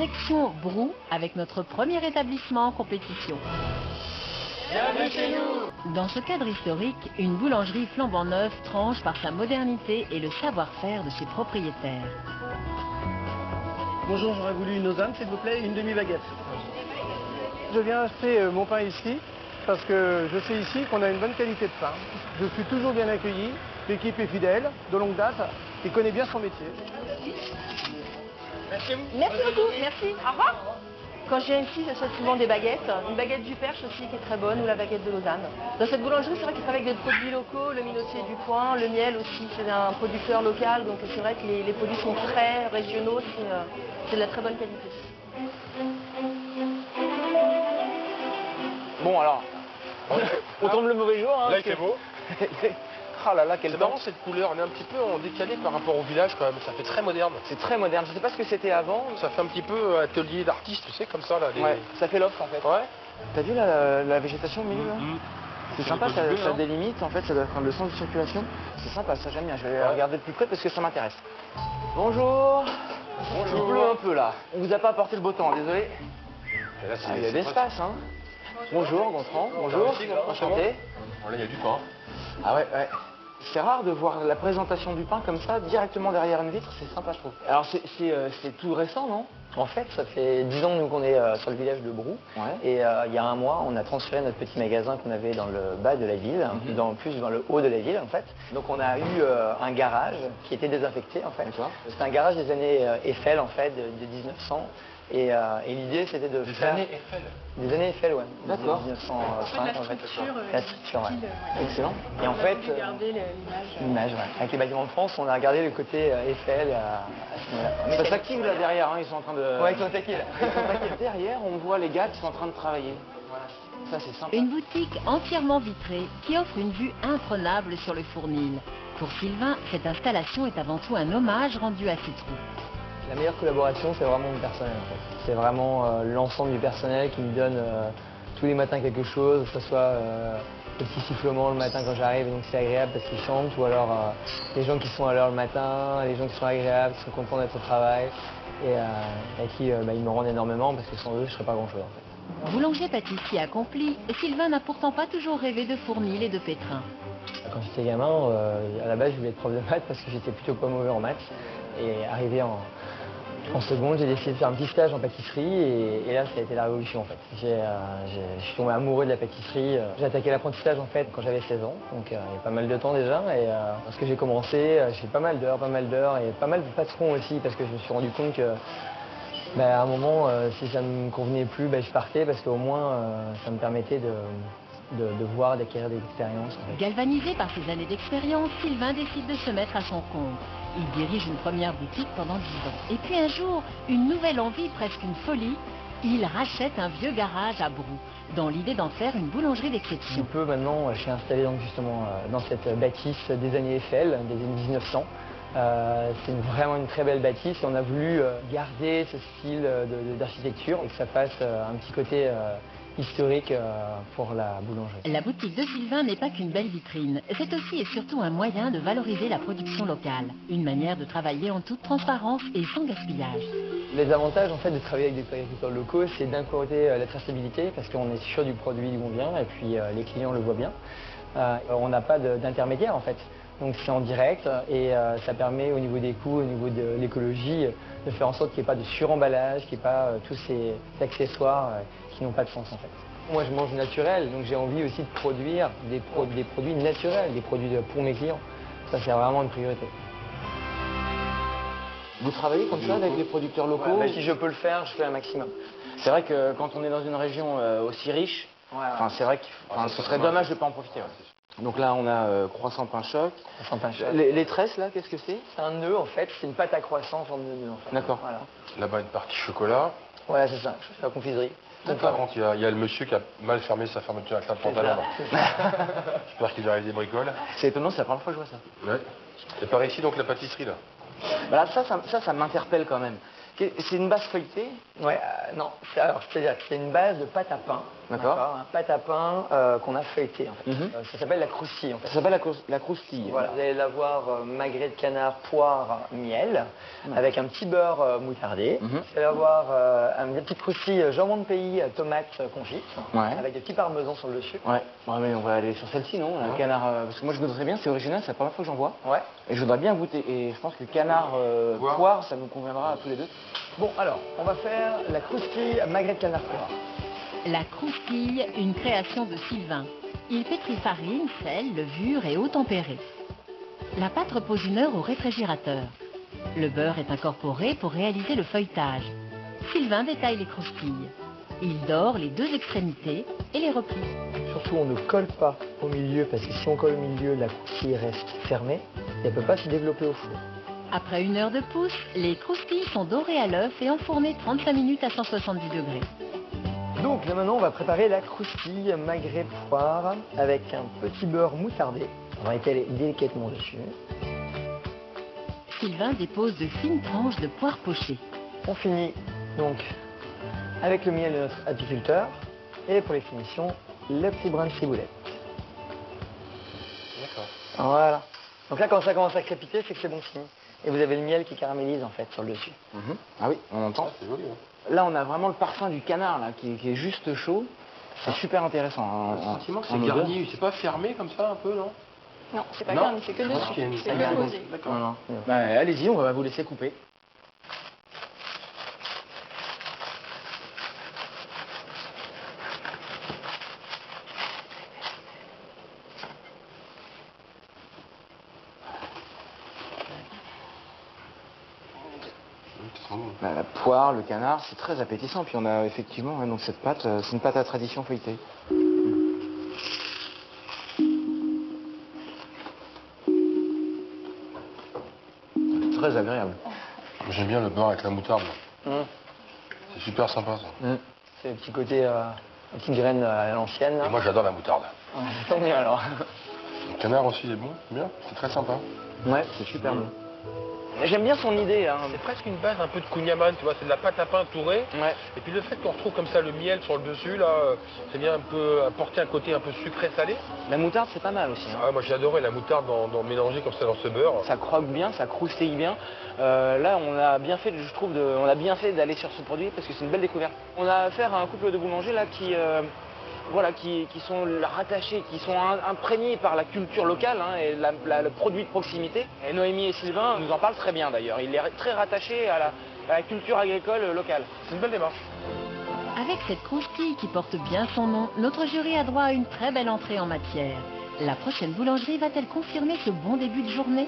Direction Brou avec notre premier établissement en compétition. Bienvenue chez nous. Dans ce cadre historique, une boulangerie flambant neuve tranche par sa modernité et le savoir-faire de ses propriétaires. Bonjour, j'aurais voulu une Lausanne, s'il vous plaît, et une demi-baguette. Je viens acheter mon pain ici parce que je sais ici qu'on a une bonne qualité de pain. Je suis toujours bien accueilli, l'équipe est fidèle, de longue date, et connaît bien son métier. Merci à vous. Merci beaucoup, merci. Au revoir. Quand je viens ici, j'achète souvent des baguettes. Une baguette du Perche aussi qui est très bonne, ou la baguette de Lausanne. Dans cette boulangerie, c'est vrai qu'ils travaillent avec des produits locaux, le minotier du coin, le miel aussi, c'est un producteur local, donc c'est vrai que les produits sont frais, régionaux, c'est de la très bonne qualité. Bon alors, on tombe le mauvais jour. Hein, Là, il fait beau. Ah là là, quel C'est temps. marrant cette couleur, on est un petit peu en décalé par rapport au village quand même, ça fait très moderne. C'est très moderne, je sais pas ce que c'était avant. Ça fait un petit peu atelier d'artistes, tu sais, comme ça là. Ouais, ça fait l'offre en fait. Ouais. T'as vu la végétation au milieu là C'est sympa, ça, bleu, ça hein. délimite, en fait, ça doit être le sens de circulation. C'est sympa, ça j'aime bien, je vais regarder de plus près parce que ça m'intéresse. Bonjour. Bonjour. Il pleut un peu là. On vous a pas apporté le beau temps, désolé. Et là, Ah, il y a d'espace, hein. Bonjour, Gontran. Bonjour. Enchanté. Bon, là, il y a du pain. Ah ouais, ouais. C'est rare de voir la présentation du pain comme ça, directement derrière une vitre, c'est sympa je trouve. Alors c'est tout récent, non? En fait, ça fait 10 ans nous qu'on est sur le village de Brou. Ouais. Et il y a un mois, on a transféré notre petit magasin qu'on avait dans le bas de la ville, plus dans le haut de la ville en fait. Donc on a eu un garage qui était désaffecté en fait. C'était un garage des années Eiffel en fait, de 1900. Et l'idée c'était de faire... Années Eiffel. Des années Eiffel, ouais. D'accord. 1905 en fait. La structure, ouais. Excellent. Et en On a fait... pu garder L'image, ouais. Avec les bâtiments de France, on a regardé le côté Eiffel à ce moment-là. Ça s'active là derrière, hein, ils sont en train de... Ouais, ils sont attaqués là. Ils sont attaqués. Derrière, on voit les gars qui sont en train de travailler. Voilà. Ça c'est sympa. Une boutique entièrement vitrée qui offre une vue imprenable sur le Fournil. Pour Sylvain, cette installation est avant tout un hommage rendu à ses troupes. La meilleure collaboration, c'est vraiment le personnel en fait. C'est vraiment l'ensemble du personnel qui me donne tous les matins quelque chose, que ce soit le petit sifflement le matin quand j'arrive, donc c'est agréable parce qu'ils chantent, ou alors les gens qui sont à l'heure le matin, les gens qui sont agréables, qui sont contents d'être au travail, et à qui ils me rendent énormément parce que sans eux, je ne serais pas grand-chose en fait. Boulanger-pâtissier accompli, Sylvain n'a pourtant pas toujours rêvé de Fournil et de pétrin. Quand j'étais gamin, à la base, je voulais être prof de maths parce que j'étais plutôt pas mauvais en maths. Et arrivé en seconde, j'ai décidé de faire un petit stage en pâtisserie et là, ça a été la révolution en fait. Je suis tombé amoureux de la pâtisserie. J'ai attaqué l'apprentissage en fait quand j'avais 16 ans, donc il y a pas mal de temps déjà. Et lorsque j'ai commencé, j'ai fait pas mal d'heures et pas mal de patrons aussi parce que je me suis rendu compte que à un moment, si ça ne me convenait plus, je partais parce qu'au moins, ça me permettait de voir, d'acquérir des expériences. En fait. Galvanisé par ses années d'expérience, Sylvain décide de se mettre à son compte. Il dirige une première boutique pendant 10 ans. Et puis un jour, une nouvelle envie, presque une folie, il rachète un vieux garage à Brou, dans l'idée d'en faire une boulangerie d'exception. Un peu maintenant, je suis installé donc justement dans cette bâtisse des années Eiffel, des années 1900. C'est vraiment une très belle bâtisse et on a voulu garder ce style d'architecture et que ça fasse un petit côté historique pour la boulangerie. La boutique de Sylvain n'est pas qu'une belle vitrine, c'est aussi et surtout un moyen de valoriser la production locale, une manière de travailler en toute transparence et sans gaspillage. Les avantages en fait de travailler avec des agriculteurs locaux, c'est d'un côté la traçabilité parce qu'on est sûr du produit d'où on vient et puis les clients le voient bien. On n'a pas d'intermédiaire en fait. Donc c'est en direct et ça permet au niveau des coûts, au niveau de l'écologie, de faire en sorte qu'il n'y ait pas de suremballage, qu'il n'y ait pas tous ces accessoires qui n'ont pas de sens en fait. Moi je mange naturel, donc j'ai envie aussi de produire des produits naturels, des produits pour mes clients. Ça c'est vraiment une priorité. Vous travaillez comme ça avec les producteurs locaux? Si je peux le faire, je fais un maximum. C'est vrai que quand on est dans une région aussi riche, c'est vrai que ce serait dommage de ne pas en profiter. Ouais. Donc là, on a croissant pain choc. Les tresses, là, qu'est-ce que c'est? C'est un nœud, en fait. C'est une pâte à croissant en forme de nœud. En fait. D'accord. Voilà. Là-bas, une partie chocolat. Ouais, c'est ça. Je fais la confiserie. Donc, par contre, il y a le monsieur qui a mal fermé sa fermeture avec un pantalon. J'espère qu'il arrive des bricoles. C'est étonnant, c'est la première fois que je vois ça. Ouais. Et par ici, donc, la pâtisserie, là. Voilà, ça m'interpelle quand même. C'est une base feuilletée? Ouais, non, c'est-à-dire que c'est une base de pâte à pain. D'accord. Un pâte à pain qu'on a feuilleté en fait. Ça s'appelle la croustille en fait. Ça s'appelle la croustille. Voilà, vous allez l'avoir magret de canard, poire, miel, avec un petit beurre moutardé. Vous allez avoir une petite croustille jambon de pays, tomate confite, avec des petits parmesans sur le dessus. Ouais, mais on va aller sur celle-ci, non? Le canard, parce que moi je goûterais bien, c'est original, c'est la première fois que j'en vois. Ouais. Et je voudrais bien goûter. Et je pense que canard poire, ça nous conviendra à tous les deux. Bon, alors, on va faire la croustille magret de canard poire. La croustille, une création de Sylvain. Il pétrit farine, sel, levure et eau tempérée. La pâte repose 1 heure au réfrigérateur. Le beurre est incorporé pour réaliser le feuilletage. Sylvain détaille les croustilles. Il dore les 2 extrémités et les replie. Surtout, on ne colle pas au milieu, parce que si on colle au milieu, la croustille reste fermée et elle ne peut pas se développer au four. Après 1 heure de pousse, les croustilles sont dorées à l'œuf et enfournées 35 minutes à 170 degrés. Donc là maintenant, on va préparer la croustille magret poire avec un petit beurre moutardé. On va étaler délicatement dessus. Sylvain dépose de fines tranches de poire pochée. On finit donc avec le miel de notre apiculteur. Et pour les finitions, le petit brin de ciboulette. D'accord. Voilà. Donc là, quand ça commence à crépiter, c'est que c'est bon signe. Et vous avez le miel qui caramélise en fait sur le dessus. Ah oui, on entend. C'est joli. Là, on a vraiment le parfum du canard là, qui est juste chaud. C'est super intéressant. Le sentiment que c'est garni, c'est pas fermé comme ça un peu, non? Non, c'est pas garni, c'est que dessus. C'est que posé. D'accord. Non. Bah, allez-y, on va vous laisser couper. La poire, le canard, c'est très appétissant. Puis on a effectivement donc cette pâte, c'est une pâte à tradition feuilletée. Très agréable. J'aime bien le beurre avec la moutarde. C'est super sympa ça. C'est le petit côté, la petite graine à l'ancienne. Et moi j'adore la moutarde. Tant mieux alors. Le canard aussi est bon, bien, c'est très sympa. Ouais, c'est super bon. J'aime bien son idée. Hein. C'est presque une base un peu de kouign-amann, tu vois, c'est de la pâte à pain tourée. Ouais. Et puis le fait qu'on retrouve comme ça le miel sur le dessus, là, c'est bien un peu apporter un côté un peu sucré-salé. La moutarde, c'est pas mal aussi. Hein. Ah, moi j'ai adoré la moutarde dans mélanger comme ça dans ce beurre. Ça croque bien, ça croustille bien. Là, on a bien fait, je trouve, on a bien fait d'aller sur ce produit parce que c'est une belle découverte. On a affaire à un couple de boulangers là qui sont rattachés, qui sont imprégnés par la culture locale hein, et le produit de proximité. Et Noémie et Sylvain nous en parlent très bien d'ailleurs. Il est très rattaché à la culture agricole locale. C'est une belle démarche. Avec cette croustille qui porte bien son nom, notre jury a droit à une très belle entrée en matière. La prochaine boulangerie va-t-elle confirmer ce bon début de journée ?